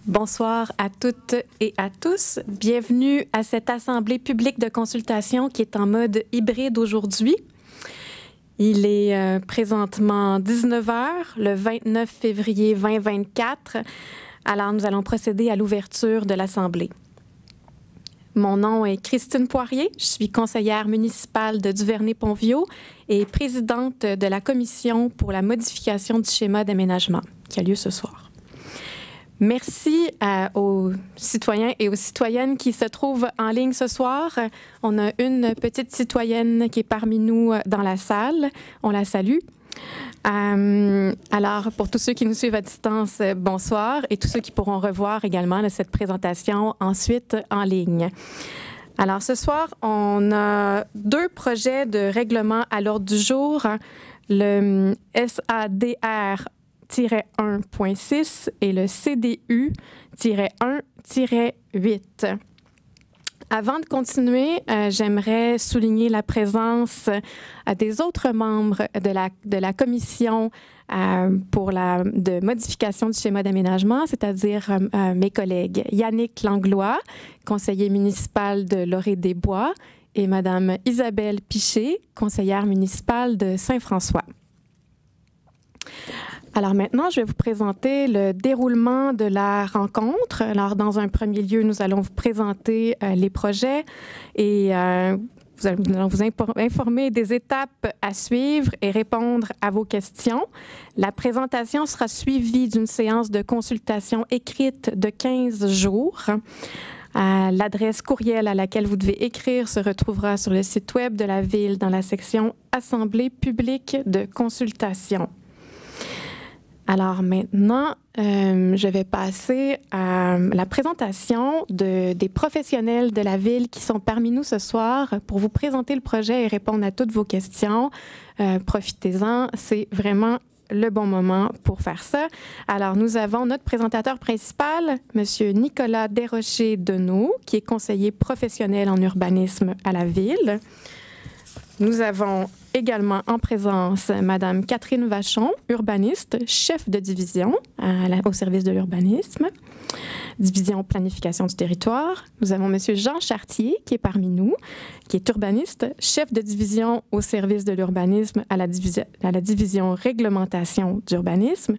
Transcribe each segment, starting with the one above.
Bonsoir à toutes et à tous. Bienvenue à cette assemblée publique de consultation qui est en mode hybride aujourd'hui. Il est présentement 19 h, le 29 février 2024. Alors, nous allons procéder à l'ouverture de l'assemblée. Mon nom est Christine Poirier. Je suis conseillère municipale de Duvernay-Pontvio et présidente de la commission pour la modification du schéma d'aménagement qui a lieu ce soir. Merci aux citoyens et aux citoyennes qui se trouvent en ligne ce soir. On a une petite citoyenne qui est parmi nous dans la salle. On la salue. Alors, pour tous ceux qui nous suivent à distance, bonsoir, et tous ceux qui pourront revoir également cette présentation ensuite en ligne. Alors, ce soir, on a deux projets de règlement à l'ordre du jour. Le SADR 1.6 et le CDU-1-8. Avant de continuer, j'aimerais souligner la présence des autres membres de la commission de modification du schéma d'aménagement, c'est-à-dire mes collègues Yannick Langlois, conseiller municipal de Lorée-des-Bois, et Madame Isabelle Piché, conseillère municipale de Saint-François. Alors maintenant, je vais vous présenter le déroulement de la rencontre. Alors, dans un premier lieu, nous allons vous présenter les projets et nous allons vous informer des étapes à suivre et répondre à vos questions. La présentation sera suivie d'une séance de consultation écrite de 15 jours. L'adresse courriel à laquelle vous devez écrire se retrouvera sur le site web de la Ville dans la section « Assemblée publique de consultation ». Alors maintenant, je vais passer à la présentation des professionnels de la Ville qui sont parmi nous ce soir pour vous présenter le projet et répondre à toutes vos questions. Profitez-en, c'est vraiment le bon moment pour faire ça. Alors, nous avons notre présentateur principal, M. Nicolas Desrochers-Deneau, qui est conseiller professionnel en urbanisme à la Ville. Nous avons également en présence Mme Catherine Vachon, urbaniste, chef de division au service de l'urbanisme, division planification du territoire. Nous avons M. Jean Chartier, qui est parmi nous, qui est urbaniste, chef de division au service de l'urbanisme à la division réglementation d'urbanisme.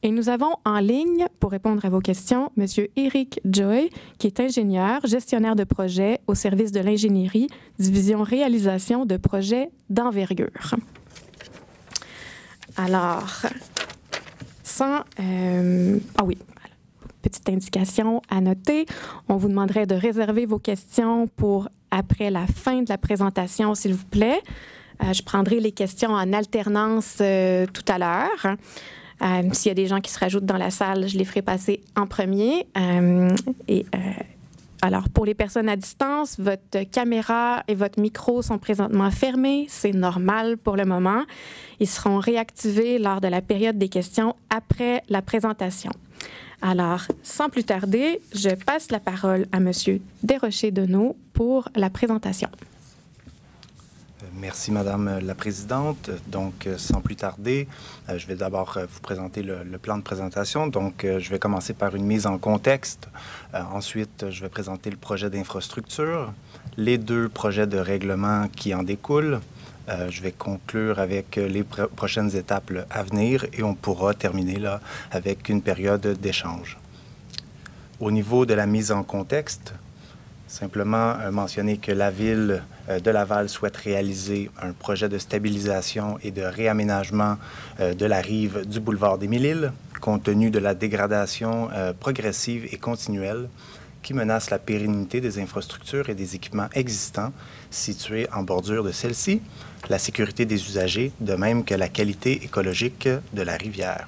Et nous avons en ligne, pour répondre à vos questions, M. Éric Joy, qui est ingénieur, gestionnaire de projet au service de l'ingénierie, division réalisation de projets d'envergure. Alors, petite indication à noter, on vous demanderait de réserver vos questions pour après la fin de la présentation, s'il vous plaît. Je prendrai les questions en alternance tout à l'heure. S'il y a des gens qui se rajoutent dans la salle, je les ferai passer en premier. Alors, pour les personnes à distance, votre caméra et votre micro sont présentement fermés. C'est normal pour le moment. Ils seront réactivés lors de la période des questions après la présentation. Alors, sans plus tarder, je passe la parole à M. Desrochers-Deneau pour la présentation. Merci, Madame la Présidente. Donc, sans plus tarder, je vais d'abord vous présenter le plan de présentation. Donc, je vais commencer par une mise en contexte. Ensuite, je vais présenter le projet d'infrastructure, les deux projets de règlement qui en découlent. Je vais conclure avec les prochaines étapes à venir et on pourra terminer là avec une période d'échange. Au niveau de la mise en contexte, simplement mentionner que la Ville de Laval souhaite réaliser un projet de stabilisation et de réaménagement de la rive du boulevard des Mille-Îles, compte tenu de la dégradation progressive et continuelle qui menace la pérennité des infrastructures et des équipements existants situés en bordure de celle-ci, la sécurité des usagers, de même que la qualité écologique de la rivière.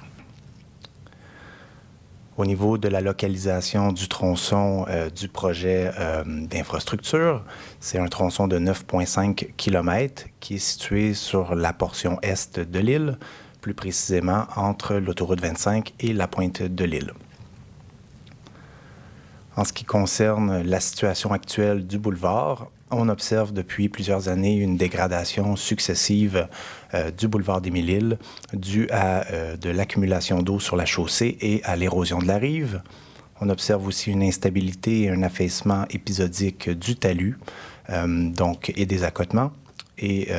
Au niveau de la localisation du tronçon du projet d'infrastructure, c'est un tronçon de 9,5 km qui est situé sur la portion est de l'île, plus précisément entre l'autoroute 25 et la pointe de l'île. En ce qui concerne la situation actuelle du boulevard, on observe depuis plusieurs années une dégradation successive du boulevard des Mille-Îles due à de l'accumulation d'eau sur la chaussée et à l'érosion de la rive. On observe aussi une instabilité et un affaissement épisodique du talus et des accotements. Et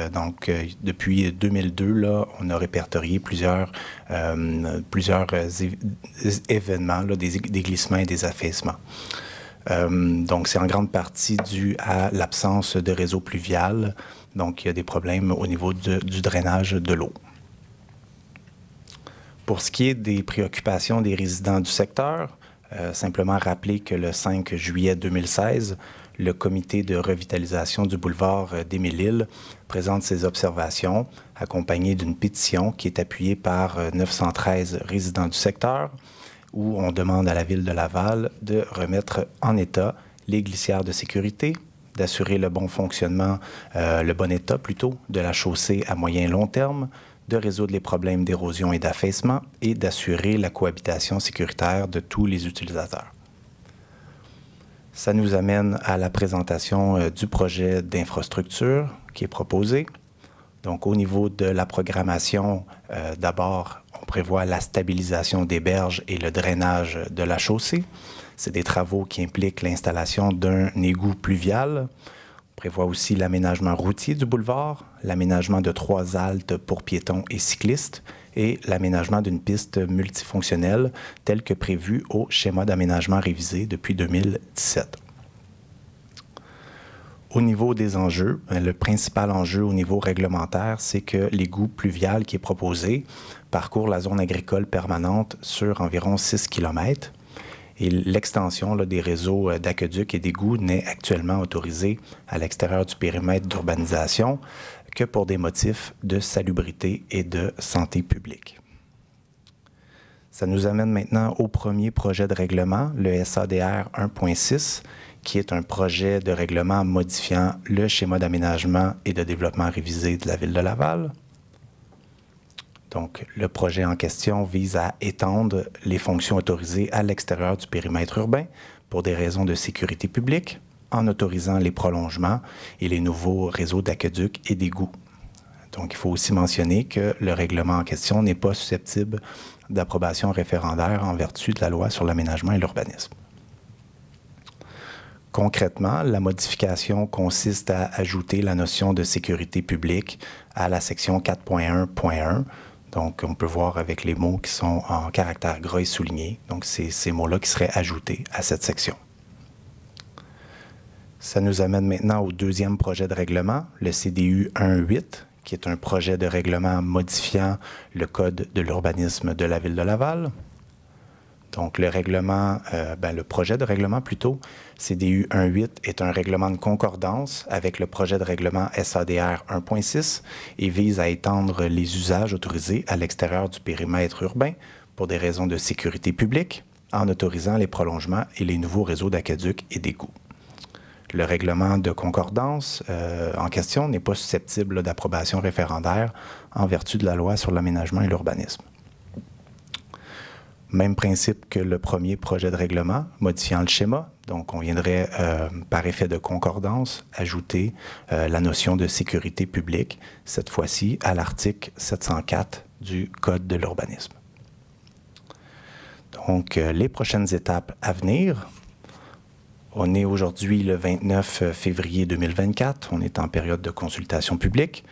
depuis 2002, là, on a répertorié plusieurs événements, là, des glissements et des affaissements. Donc, c'est en grande partie dû à l'absence de réseau pluvial. Donc, il y a des problèmes au niveau du drainage de l'eau. Pour ce qui est des préoccupations des résidents du secteur, simplement rappeler que le 5 juillet 2016, le comité de revitalisation du boulevard d'Émile-Île présente ses observations, accompagné d'une pétition qui est appuyée par 913 résidents du secteur, où on demande à la Ville de Laval de remettre en état les glissières de sécurité, d'assurer le bon fonctionnement, le bon état plutôt, de la chaussée à moyen et long terme, de résoudre les problèmes d'érosion et d'affaissement et d'assurer la cohabitation sécuritaire de tous les utilisateurs. Ça nous amène à la présentation du projet d'infrastructure qui est proposé. Donc, au niveau de la programmation, d'abord, on prévoit la stabilisation des berges et le drainage de la chaussée. C'est des travaux qui impliquent l'installation d'un égout pluvial. On prévoit aussi l'aménagement routier du boulevard, l'aménagement de 3 haltes pour piétons et cyclistes et l'aménagement d'une piste multifonctionnelle telle que prévue au schéma d'aménagement révisé depuis 2017. Au niveau des enjeux, le principal enjeu au niveau réglementaire, c'est que l'égout pluvial qui est proposé parcourt la zone agricole permanente sur environ 6 km. Et l'extension des réseaux d'aqueducs et d'égouts n'est actuellement autorisée à l'extérieur du périmètre d'urbanisation que pour des motifs de salubrité et de santé publique. Ça nous amène maintenant au premier projet de règlement, le SADR 1.6, qui est un projet de règlement modifiant le schéma d'aménagement et de développement révisé de la Ville de Laval. Donc, le projet en question vise à étendre les fonctions autorisées à l'extérieur du périmètre urbain pour des raisons de sécurité publique, en autorisant les prolongements et les nouveaux réseaux d'aqueducs et d'égouts. Donc, il faut aussi mentionner que le règlement en question n'est pas susceptible d'approbation référendaire en vertu de la loi sur l'aménagement et l'urbanisme. Concrètement, la modification consiste à ajouter la notion de sécurité publique à la section 4.1.1. Donc, on peut voir avec les mots qui sont en caractères gras et soulignés. Donc, c'est ces mots-là qui seraient ajoutés à cette section. Ça nous amène maintenant au deuxième projet de règlement, le CDU 1.8, qui est un projet de règlement modifiant le Code de l'urbanisme de la Ville de Laval. Donc, le projet de règlement plutôt, CDU 1.8 est un règlement de concordance avec le projet de règlement SADR 1.6 et vise à étendre les usages autorisés à l'extérieur du périmètre urbain pour des raisons de sécurité publique, en autorisant les prolongements et les nouveaux réseaux d'aqueducs et d'égouts. Le règlement de concordance en question n'est pas susceptible d'approbation référendaire en vertu de la loi sur l'aménagement et l'urbanisme. Même principe que le premier projet de règlement, modifiant le schéma. Donc, on viendrait, par effet de concordance, ajouter la notion de sécurité publique, cette fois-ci à l'article 704 du Code de l'urbanisme. Donc, les prochaines étapes à venir. On est aujourd'hui le 29 février 2024. On est en période de consultation publique.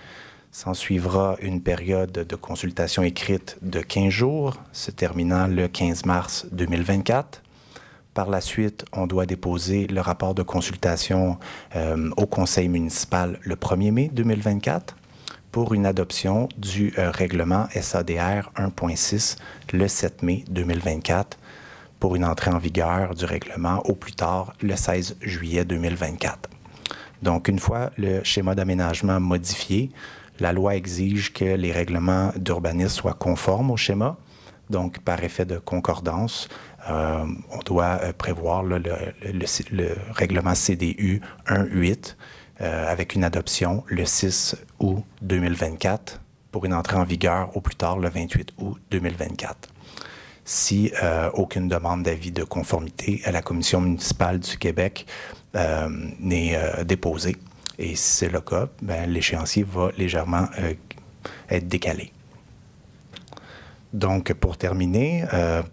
S'en suivra une période de consultation écrite de 15 jours, se terminant le 15 mars 2024. Par la suite, on doit déposer le rapport de consultation au conseil municipal le 1er mai 2024 pour une adoption du règlement SADR 1.6 le 7 mai 2024 pour une entrée en vigueur du règlement au plus tard le 16 juillet 2024. Donc, une fois le schéma d'aménagement modifié, la loi exige que les règlements d'urbanisme soient conformes au schéma. Donc, par effet de concordance, on doit prévoir le règlement CDU 1.8 avec une adoption le 6 août 2024 pour une entrée en vigueur au plus tard le 28 août 2024. Si aucune demande d'avis de conformité à la Commission municipale du Québec n'est déposée. Et si c'est le cas, l'échéancier va légèrement être décalé. Donc, pour terminer,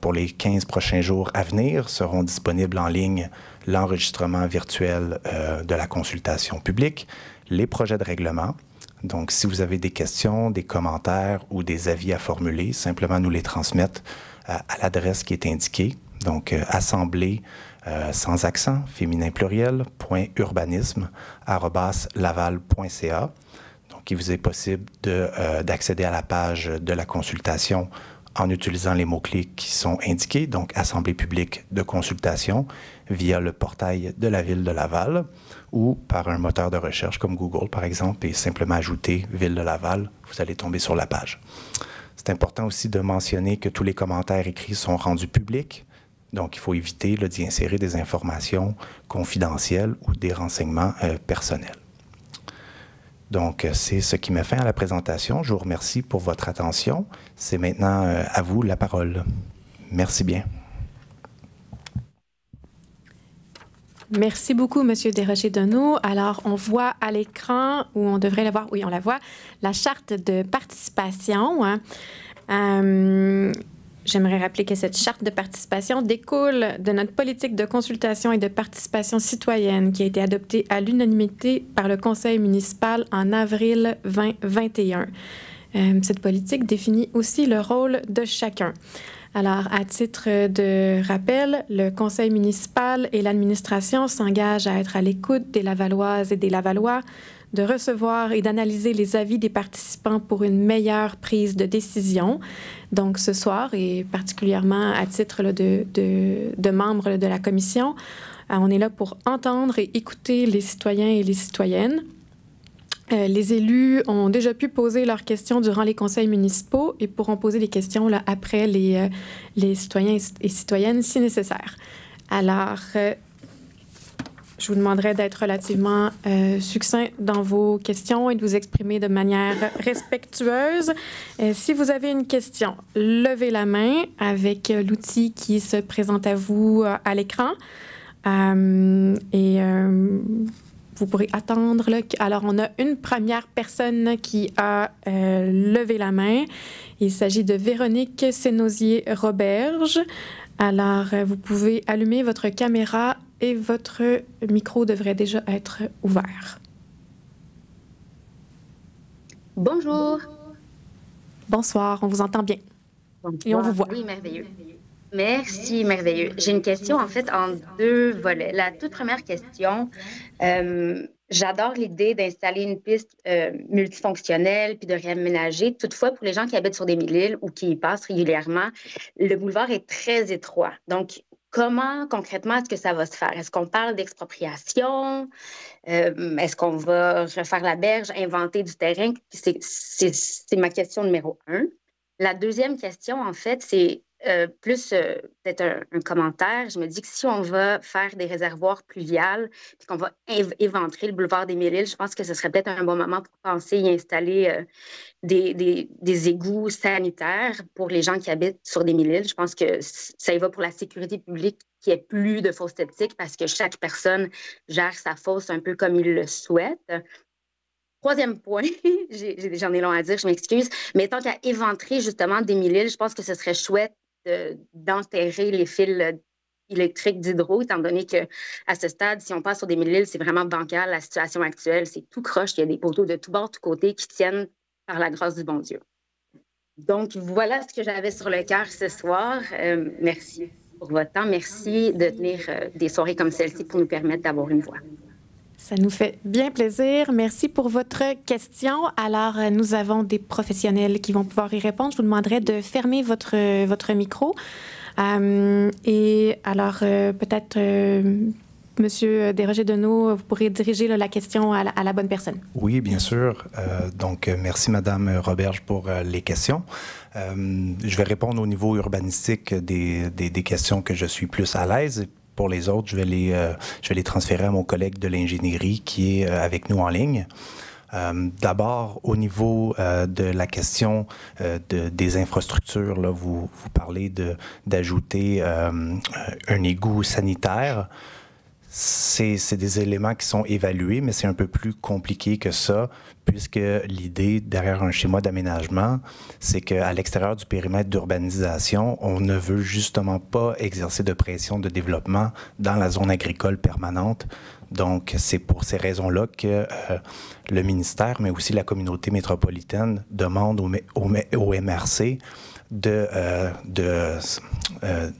pour les 15 prochains jours à venir, seront disponibles en ligne l'enregistrement virtuel de la consultation publique, les projets de règlement. Donc, si vous avez des questions, des commentaires ou des avis à formuler, simplement nous les transmettre à l'adresse qui est indiquée. Donc, assemblée sans accent, féminin pluriel, .urbanisme@laval.ca. Donc, il vous est possible d'accéder à la page de la consultation en utilisant les mots-clés qui sont indiqués, donc Assemblée publique de consultation, via le portail de la Ville de Laval ou par un moteur de recherche comme Google, par exemple, et simplement ajouter Ville de Laval, vous allez tomber sur la page. C'est important aussi de mentionner que tous les commentaires écrits sont rendus publics, donc il faut éviter d'y insérer des informations confidentielles ou des renseignements personnels. Donc, c'est ce qui met fin à la présentation. Je vous remercie pour votre attention. C'est maintenant à vous la parole. Merci bien. Merci beaucoup, M. Desrochers-Donneau. Alors, on voit à l'écran, ou on devrait la voir, oui, on la voit, la charte de participation. J'aimerais rappeler que cette charte de participation découle de notre politique de consultation et de participation citoyenne qui a été adoptée à l'unanimité par le Conseil municipal en avril 2021. Cette politique définit aussi le rôle de chacun. Alors, à titre de rappel, le Conseil municipal et l'administration s'engagent à être à l'écoute des Lavalloises et des Lavallois, de recevoir et d'analyser les avis des participants pour une meilleure prise de décision. Donc, ce soir, et particulièrement à titre de membres de la commission, on est là pour entendre et écouter les citoyens et les citoyennes. Les élus ont déjà pu poser leurs questions durant les conseils municipaux et pourront poser des questions là, après les citoyens et citoyennes si nécessaire. Alors, je vous demanderai d'être relativement succinct dans vos questions et de vous exprimer de manière respectueuse. Si vous avez une question, levez la main avec l'outil qui se présente à vous à l'écran. Vous pourrez attendre. Là. Alors, on a une première personne qui a levé la main. Il s'agit de Véronique Sénosier-Roberge. Alors, vous pouvez allumer votre caméra et votre micro devrait déjà être ouvert. Bonjour. Bonsoir, on vous entend bien. Bonsoir. Et on vous voit. Oui, merveilleux. Merci, merveilleux. J'ai une question en fait en deux volets. La toute première question, j'adore l'idée d'installer une piste multifonctionnelle puis de réaménager. Toutefois, pour les gens qui habitent sur des Mille-Îles ou qui y passent régulièrement, le boulevard est très étroit. Donc, comment concrètement est-ce que ça va se faire? Est-ce qu'on parle d'expropriation? Est-ce qu'on va refaire la berge, inventer du terrain? C'est ma question numéro 1. La deuxième question, en fait, c'est peut-être un commentaire. Je me dis que si on va faire des réservoirs pluviales puis qu'on va éventrer le boulevard des Mille-Îles, je pense que ce serait peut-être un bon moment pour penser y installer des égouts sanitaires pour les gens qui habitent sur des Mille-Îles. Je pense que ça y va pour la sécurité publique qu'il n'y ait plus de fosses septiques parce que chaque personne gère sa fosse un peu comme il le souhaite. Troisième point, j'en ai long à dire, je m'excuse, mais tant qu'à éventrer justement des Mille-Îles, je pense que ce serait chouette d'enterrer les fils électriques d'hydro, étant donné qu'à ce stade, si on passe sur des Mille-Îles, c'est vraiment bancal. La situation actuelle, c'est tout croche. Il y a des poteaux de tous bords, tous côtés qui tiennent par la grâce du bon Dieu. Donc, voilà ce que j'avais sur le cœur ce soir. Merci pour votre temps. Merci de tenir des soirées comme celle-ci pour nous permettre d'avoir une voix. Ça nous fait bien plaisir. Merci pour votre question. Alors, nous avons des professionnels qui vont pouvoir y répondre. Je vous demanderai de fermer votre micro. Et alors, peut-être, Monsieur Desrochers-Donneau, vous pourrez diriger la question à la bonne personne. Oui, bien sûr. Donc, merci, Madame Roberge, pour les questions. Je vais répondre au niveau urbanistique des questions que je suis plus à l'aise. Pour les autres, je vais les transférer à mon collègue de l'ingénierie qui est avec nous en ligne. D'abord, au niveau de la question des infrastructures, là, vous parlez d'ajouter un égout sanitaire. C'est des éléments qui sont évalués, mais c'est un peu plus compliqué que ça, puisque l'idée derrière un schéma d'aménagement, c'est qu'à l'extérieur du périmètre d'urbanisation, on ne veut justement pas exercer de pression de développement dans la zone agricole permanente. Donc, c'est pour ces raisons-là que le ministère, mais aussi la communauté métropolitaine, demande au MRC de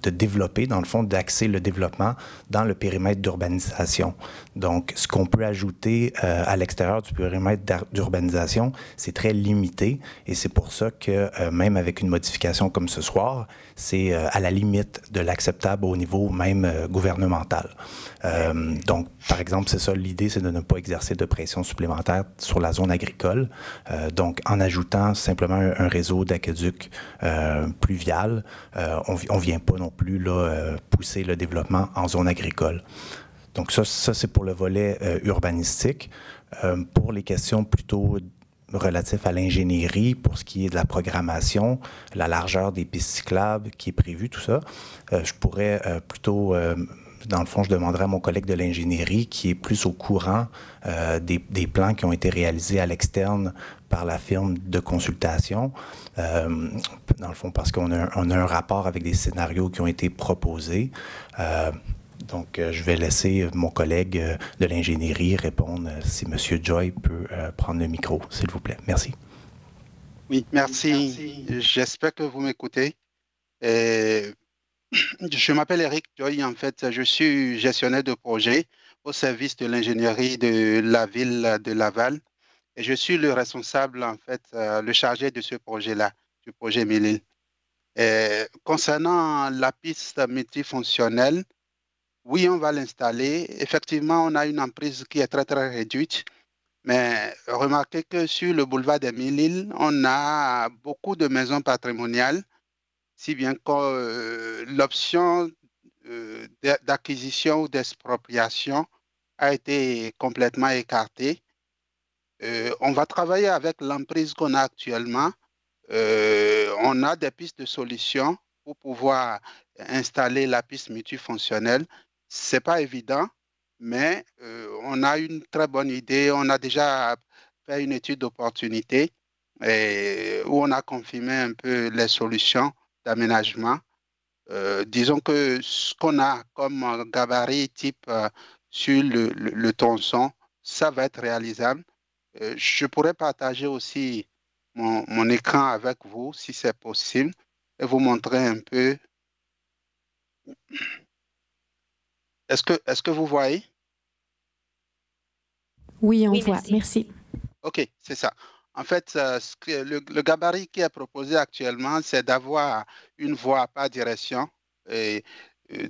développer, dans le fond, d'axer le développement dans le périmètre d'urbanisation. Donc, ce qu'on peut ajouter à l'extérieur du périmètre d'urbanisation, c'est très limité et c'est pour ça que même avec une modification comme ce soir, c'est à la limite de l'acceptable au niveau même gouvernemental. Donc, par exemple, c'est ça, l'idée, c'est de ne pas exercer de pression supplémentaire sur la zone agricole. Donc, en ajoutant simplement un réseau d'aqueducs pluvial, on ne vient pas non plus là, pousser le développement en zone agricole. Donc, ça c'est pour le volet urbanistique. Pour les questions plutôt relatifs à l'ingénierie, pour ce qui est de la programmation, la largeur des pistes cyclables qui est prévue, tout ça, je pourrais plutôt... dans le fond, je demanderais à mon collègue de l'ingénierie qui est plus au courant des plans qui ont été réalisés à l'externe par la firme de consultation. Dans le fond, parce qu'on a un rapport avec des scénarios qui ont été proposés. Donc, je vais laisser mon collègue de l'ingénierie répondre si M. Joy peut prendre le micro, s'il vous plaît. Merci. Oui, merci. J'espère que vous m'écoutez. Je m'appelle Eric Joy. En fait, je suis gestionnaire de projet au service de l'ingénierie de la ville de Laval. Et je suis le responsable, en fait, le chargé de ce projet-là, du projet Mille-Îles. Concernant la piste multifonctionnelle, oui, on va l'installer. Effectivement, on a une emprise qui est très, très réduite. Mais remarquez que sur le boulevard des Mille-Îles, on a beaucoup de maisons patrimoniales, si bien que l'option d'acquisition ou d'expropriation a été complètement écartée. On va travailler avec l'emprise qu'on a actuellement. On a des pistes de solutions pour pouvoir installer la piste multifonctionnelle. Ce n'est pas évident, mais on a une très bonne idée. On a déjà fait une étude d'opportunité où on a confirmé un peu les solutions d'aménagement. Disons que ce qu'on a comme gabarit type sur le tronçon, ça va être réalisable. Je pourrais partager aussi mon écran avec vous, si c'est possible, et vous montrer un peu. Est-ce que vous voyez? Oui, on voit. Merci. OK, c'est ça. En fait, le gabarit qui est proposé actuellement, c'est d'avoir une voie par direction et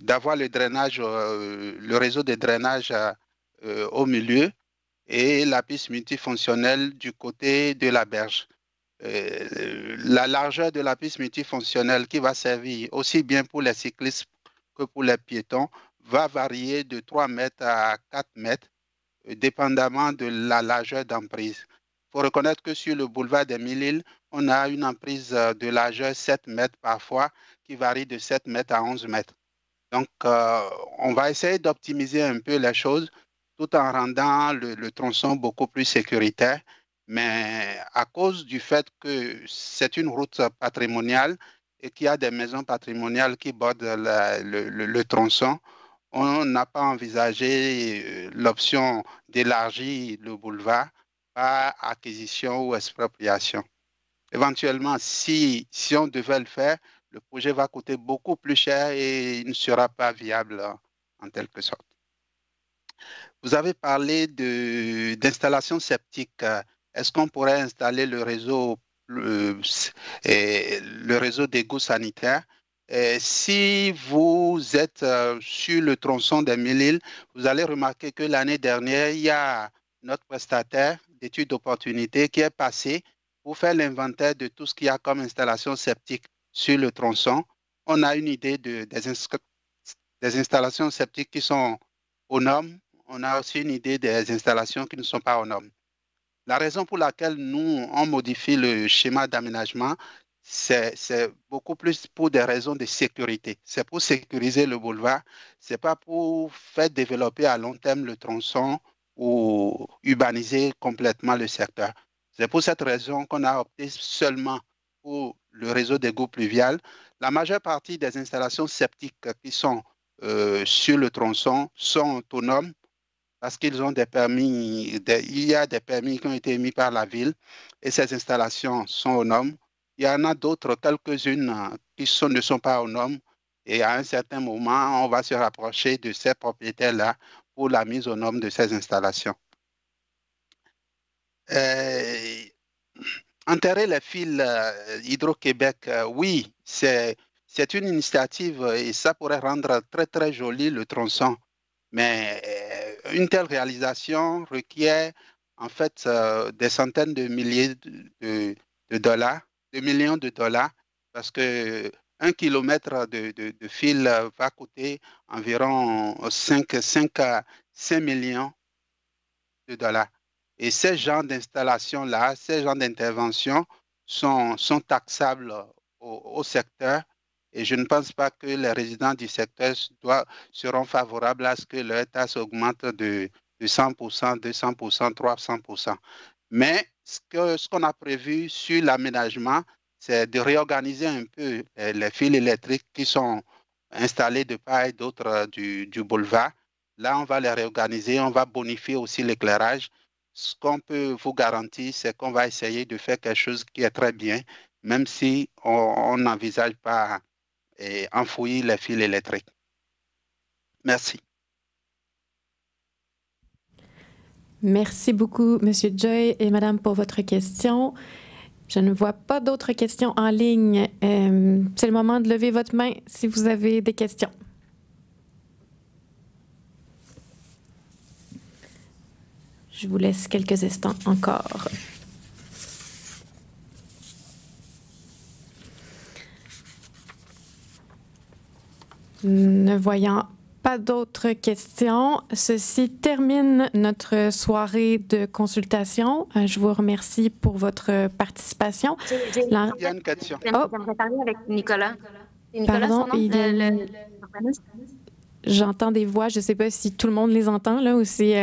d'avoir le drainage, le réseau de drainage au milieu et la piste multifonctionnelle du côté de la berge. La largeur de la piste multifonctionnelle qui va servir aussi bien pour les cyclistes que pour les piétons va varier de 3 mètres à 4 mètres, dépendamment de la largeur d'emprise. Il faut reconnaître que sur le boulevard des Mille-Îles, on a une emprise de largeur 7 mètres parfois qui varie de 7 mètres à 11 mètres. Donc, on va essayer d'optimiser un peu les choses tout en rendant le tronçon beaucoup plus sécuritaire. Mais à cause du fait que c'est une route patrimoniale et qu'il y a des maisons patrimoniales qui bordent le tronçon, on n'a pas envisagé l'option d'élargir le boulevard par acquisition ou expropriation. Éventuellement, si on devait le faire, le projet va coûter beaucoup plus cher et il ne sera pas viable en quelque sorte. Vous avez parlé d'installation septique. Est-ce qu'on pourrait installer le réseau d'égouts sanitaires? Si vous êtes sur le tronçon des Mille-Îles, vous allez remarquer que l'année dernière, il y a notre prestataire d'études d'opportunité qui est passé pour faire l'inventaire de tout ce qu'il y a comme installation septique sur le tronçon. On a une idée des installations septiques qui sont aux normes. On a aussi une idée des installations qui ne sont pas aux normes. La raison pour laquelle nous, on modifie le schéma d'aménagement, c'est beaucoup plus pour des raisons de sécurité. C'est pour sécuriser le boulevard. Ce n'est pas pour faire développer à long terme le tronçon ou urbaniser complètement le secteur. C'est pour cette raison qu'on a opté seulement pour le réseau d'égouts pluvial. La majeure partie des installations septiques qui sont sur le tronçon sont autonomes parce qu'ils ont des permis, il y a des permis qui ont été émis par la ville et ces installations sont aux normes. Il y en a d'autres, quelques-unes qui ne sont pas aux normes et à un certain moment, on va se rapprocher de ces propriétaires-là pour la mise aux normes de ces installations. Enterrer les fils Hydro-Québec, oui, c'est une initiative et ça pourrait rendre très, très joli le tronçon. Mais une telle réalisation requiert en fait des centaines de milliers de dollars, de millions de dollars, parce que 1 kilomètre de fil va coûter environ 5 millions de dollars. Et ces genres d'installations-là, ces genres d'interventions sont taxables au secteur. Et je ne pense pas que les résidents du secteur seront favorables à ce que leur taxe augmente de 100%, 200%, 300%. Mais ce qu'on a prévu sur l'aménagement, c'est de réorganiser un peu les fils électriques qui sont installés de part et d'autre du boulevard. Là, on va les réorganiser, on va bonifier aussi l'éclairage. Ce qu'on peut vous garantir, c'est qu'on va essayer de faire quelque chose qui est très bien, même si on n'envisage pas enfouir les fils électriques. Merci. Merci beaucoup, M. Joy et Madame, pour votre question. Je ne vois pas d'autres questions en ligne. C'est le moment de lever votre main si vous avez des questions. Je vous laisse quelques instants encore. Ne voyant pas d'autres questions, ceci termine notre soirée de consultation. Je vous remercie pour votre participation. Il y a une question. J'aimerais parler avec Nicolas. Pardon, j'entends des voix, je ne sais pas si tout le monde les entend là aussi.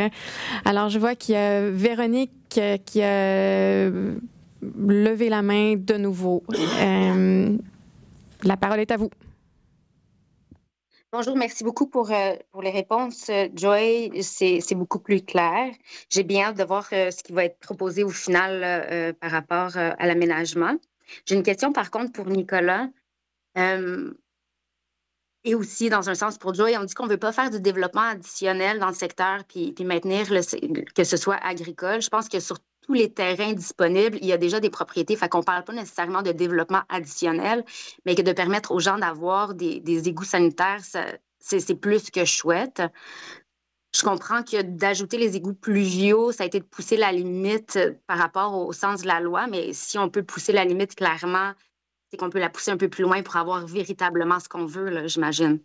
Alors, je vois qu'il y a Véronique qui a levé la main de nouveau. La parole est à vous. Bonjour, merci beaucoup pour les réponses. Joy, c'est beaucoup plus clair. J'ai bien hâte de voir ce qui va être proposé au final par rapport à l'aménagement. J'ai une question par contre pour Nicolas. Et aussi, dans un sens, pour Joy, on dit qu'on ne veut pas faire du développement additionnel dans le secteur puis maintenir que ce soit agricole. Je pense que sur tous les terrains disponibles, il y a déjà des propriétés. Fait qu'on ne parle pas nécessairement de développement additionnel, mais que de permettre aux gens d'avoir des égouts sanitaires, c'est plus que chouette. Je comprends que d'ajouter les égouts pluviaux, ça a été de pousser la limite par rapport au sens de la loi, mais si on peut pousser la limite clairement, c'est qu'on peut la pousser un peu plus loin pour avoir véritablement ce qu'on veut, là, j'imagine.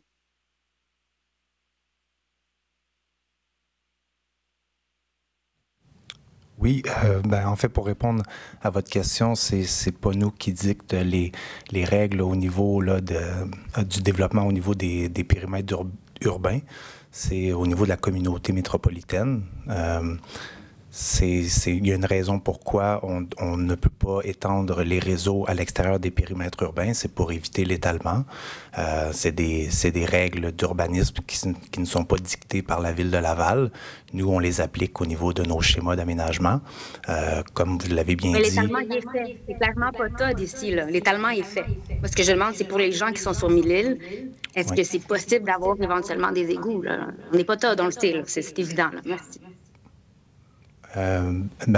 Oui, en fait, pour répondre à votre question, c'est pas nous qui dictent les règles au niveau là, du développement au niveau des périmètres urbains. C'est au niveau de la communauté métropolitaine. Il y a une raison pourquoi on ne peut pas étendre les réseaux à l'extérieur des périmètres urbains, c'est pour éviter l'étalement. C'est des règles d'urbanisme qui ne sont pas dictées par la Ville de Laval. Nous, on les applique au niveau de nos schémas d'aménagement. Comme vous l'avez bien dit... Mais l'étalement, il est fait. C'est clairement pas TOD ici. L'étalement est fait. Moi, ce que je demande, c'est pour les gens qui sont sur Mille-Îles, est-ce que c'est possible d'avoir éventuellement des égouts? Là? On n'est pas TOD, on le sait. C'est évident. Là. Merci.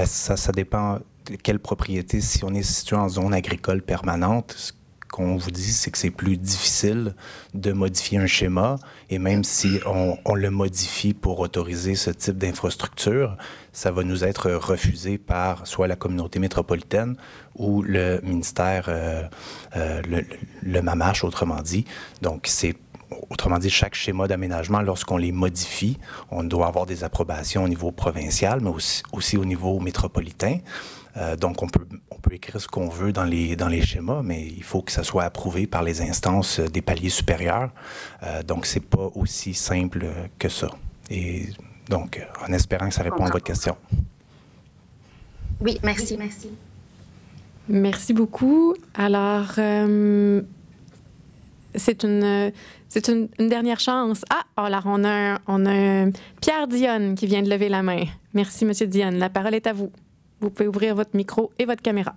Ça dépend de quelle propriété. Si on est situé en zone agricole permanente, ce qu'on vous dit, c'est que c'est plus difficile de modifier un schéma. Et même si on le modifie pour autoriser ce type d'infrastructure, ça va nous être refusé par soit la communauté métropolitaine ou le ministère, le MAMACH, autrement dit. Donc, autrement dit, chaque schéma d'aménagement, lorsqu'on les modifie, on doit avoir des approbations au niveau provincial, mais aussi au niveau métropolitain. Donc, on peut peut écrire ce qu'on veut dans les schémas, mais il faut que ça soit approuvé par les instances des paliers supérieurs. Donc, c'est pas aussi simple que ça. Et donc, en espérant que ça répond à votre question. Oui, merci. Merci beaucoup. Alors, c'est une dernière chance. Ah, alors on a Pierre Dionne qui vient de lever la main. Merci, Monsieur Dionne. La parole est à vous. Vous pouvez ouvrir votre micro et votre caméra.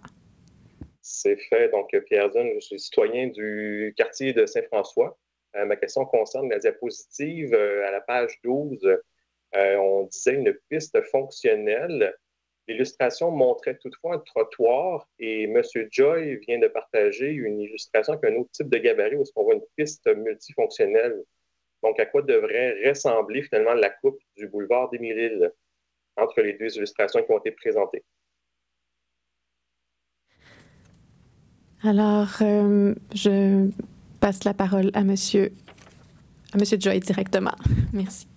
C'est fait. Donc, Pierre Dionne, je suis citoyen du quartier de Saint-François. Ma question concerne la diapositive à la page 12. On disait une piste fonctionnelle. L'illustration montrait toutefois un trottoir et M. Joy vient de partager une illustration avec un autre type de gabarit où on voit une piste multifonctionnelle. Donc, à quoi devrait ressembler finalement la coupe du boulevard des Mille-Îles entre les deux illustrations qui ont été présentées? Alors, je passe la parole à Monsieur Joy directement. Merci.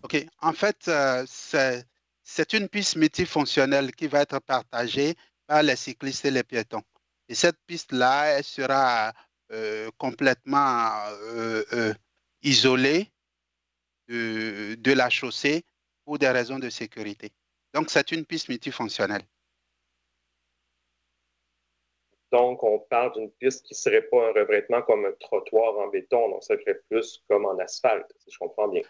OK. En fait, c'est une piste multifonctionnelle qui va être partagée par les cyclistes et les piétons. Et cette piste-là, elle sera complètement isolée de la chaussée pour des raisons de sécurité. Donc, c'est une piste multifonctionnelle. Donc, on parle d'une piste qui ne serait pas un revêtement comme un trottoir en béton, donc ça serait plus comme en asphalte, si je comprends bien.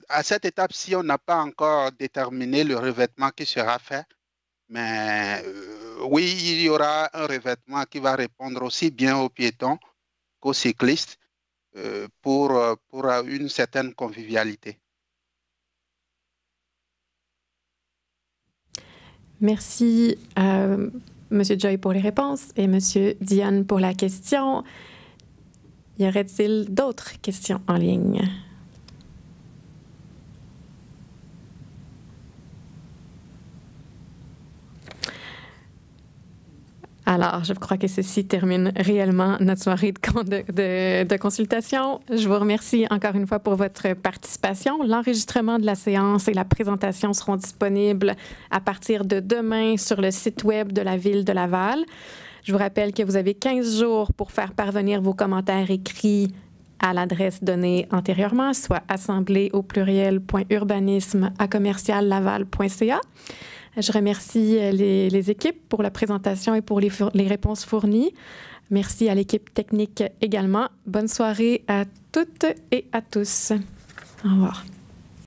À cette étape-ci, on n'a pas encore déterminé le revêtement qui sera fait, mais oui, il y aura un revêtement qui va répondre aussi bien aux piétons qu'aux cyclistes pour une certaine convivialité. Merci M. Joy pour les réponses et M. Dionne pour la question. Y aurait-il d'autres questions en ligne? Alors, je crois que ceci termine réellement notre soirée de consultation. Je vous remercie encore une fois pour votre participation. L'enregistrement de la séance et la présentation seront disponibles à partir de demain sur le site web de la Ville de Laval. Je vous rappelle que vous avez 15 jours pour faire parvenir vos commentaires écrits à l'adresse donnée antérieurement, soit assemblée@urbanisme@commerciallaval.ca. Je remercie les équipes pour la présentation et pour les réponses fournies. Merci à l'équipe technique également. Bonne soirée à toutes et à tous. Au revoir.